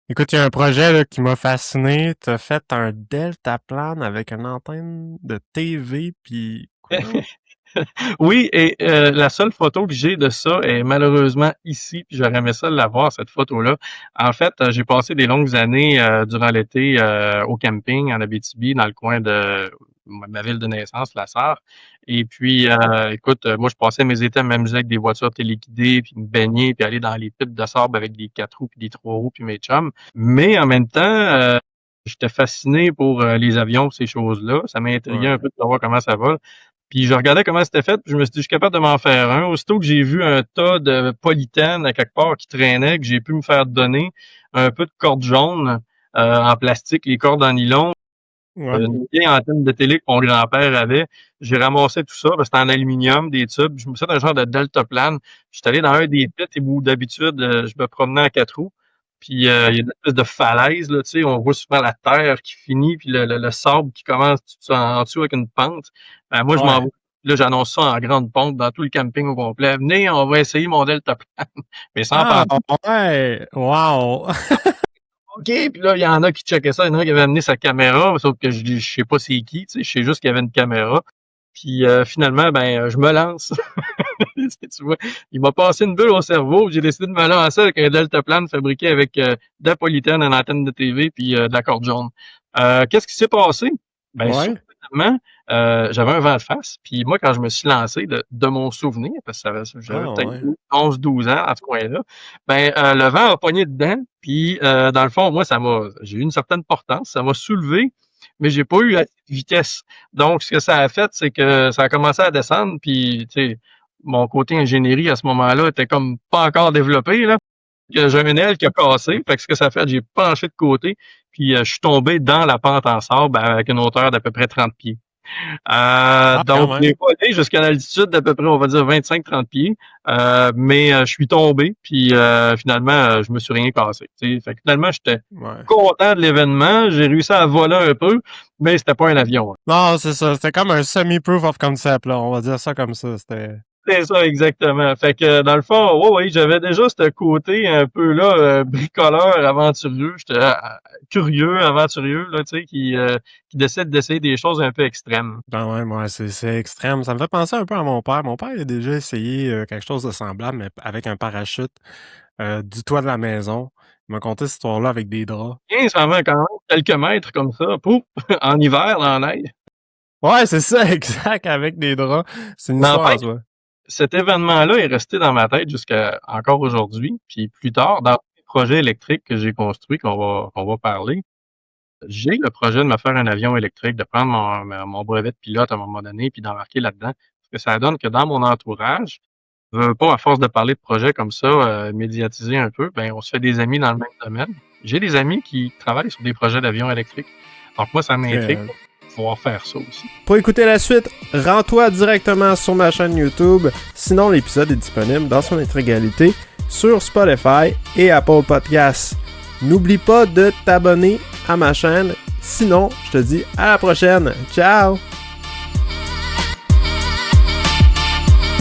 Écoute, il y a un projet là, qui m'a fasciné. T'as fait un deltaplane avec une antenne de TV, puis quoi d'autre? Oui, et la seule photo que j'ai de ça est malheureusement ici, puis j'aurais aimé ça l'avoir, cette photo-là. En fait, j'ai passé des longues années durant l'été au camping en Abitibi, dans le coin de ma ville de naissance, La Sarre. Et puis, écoute, moi, je passais mes étés à m'amuser avec des voitures téléguidées, puis me baigner, puis aller dans les pits de sable avec des 4 roues, puis des 3 roues, puis mes chums. Mais en même temps, j'étais fasciné pour les avions, ces choses-là. Ça m'intriguait un Ouais. peu de savoir comment ça va. Puis je regardais comment c'était fait, puis je me suis dit, je suis capable de m'en faire un. Aussitôt que j'ai vu un tas de polythène à quelque part qui traînait, que j'ai pu me faire donner un peu de corde jaune en plastique, les cordes en nylon, Ouais. une vieille antenne de télé que mon grand-père avait. J'ai ramassé tout ça, parce que c'était en aluminium, des tubes. Je me suis fait un genre de deltaplane. Je suis allé dans un des pits où d'habitude, je me promenais en 4 roues. Puis il y a une espèce de falaise, là, tu sais, on voit souvent la terre qui finit, puis le sable qui commence en dessous avec une pente. Ben, moi, je m'en Ouais. vais. Là, j'annonce ça en grande pompe dans tout le camping au complet. Venez, on va essayer mon deltaplane. Mais sans Ah, penser. ouais! Wow! OK, puis là, il y en a qui checkaient ça. Il y en a qui avait amené sa caméra, sauf que je sais pas c'est qui, tu sais, je sais juste qu'il y avait une caméra. Puis finalement, ben, je me lance. Tu vois, il m'a passé une bulle au cerveau. J'ai décidé de me lancer avec un deltaplane fabriqué avec de la polythène, une antenne de TV, puis de la corde jaune. Qu'est-ce qui s'est passé? Ben, Ouais. soudainement, j'avais un vent de face. Puis moi, quand je me suis lancé de mon souvenir, parce que j'avais Ah, peut-être ouais. 11, 12 ans à ce coin-là, ben, le vent a pogné dedans. Puis, dans le fond, moi, j'ai eu une certaine portance. Ça m'a soulevé, mais j'ai pas eu assez de vitesse. Donc, ce que ça a fait, c'est que ça a commencé à descendre. Puis, tu sais, mon côté ingénierie à ce moment-là était comme pas encore développé, là. J'ai une aile qui a cassé. Fait que ce que ça a fait, j'ai penché de côté, puis je suis tombé dans la pente en sable avec une hauteur d'à peu près 30 pieds. Ah, quand Donc, même. j'ai volé jusqu'à l'altitude d'à peu près, on va dire 25-30 pieds, mais je suis tombé, puis finalement, je me suis rien cassé. Tu sais. Fait que finalement, j'étais Ouais. content de l'événement. J'ai réussi à voler un peu, mais c'était pas un avion. Non, c'est ça. C'était comme un semi-proof of concept, là. On va dire ça comme ça. C'était... C'est ça, exactement. Fait que dans le fond, ouais, ouais, j'avais déjà ce côté un peu là, bricoleur, aventurieux. J'étais curieux, aventurieux, là, tu sais, qui décide d'essayer des choses un peu extrêmes. Quand même, ouais, c'est extrême. Ça me fait penser un peu à mon père. Mon père il a déjà essayé quelque chose de semblable, mais avec un parachute du toit de la maison. Il m'a conté cette histoire-là avec des draps. 15 quand même, quelques mètres comme ça, pouf, en hiver, dans la neige. Ouais, c'est ça, exact, avec des draps. C'est une histoire en N'empêche, soi. cet événement-là est resté dans ma tête jusqu'à encore aujourd'hui. Puis plus tard, dans les projets électriques que j'ai construits, qu'on va parler, j'ai le projet de me faire un avion électrique, de prendre mon brevet de pilote à un moment donné, puis d'embarquer là-dedans. Parce que ça donne que dans mon entourage, veux pas, à force de parler de projets comme ça, médiatisés un peu, ben on se fait des amis dans le même domaine. J'ai des amis qui travaillent sur des projets d'avions électriques. Donc moi, ça m'intrigue Très, de pouvoir faire ça aussi. Pour écouter la suite, rends-toi directement sur ma chaîne YouTube. Sinon, l'épisode est disponible dans son intégralité sur Spotify et Apple Podcasts. N'oublie pas de t'abonner à ma chaîne. Sinon, je te dis à la prochaine. Ciao!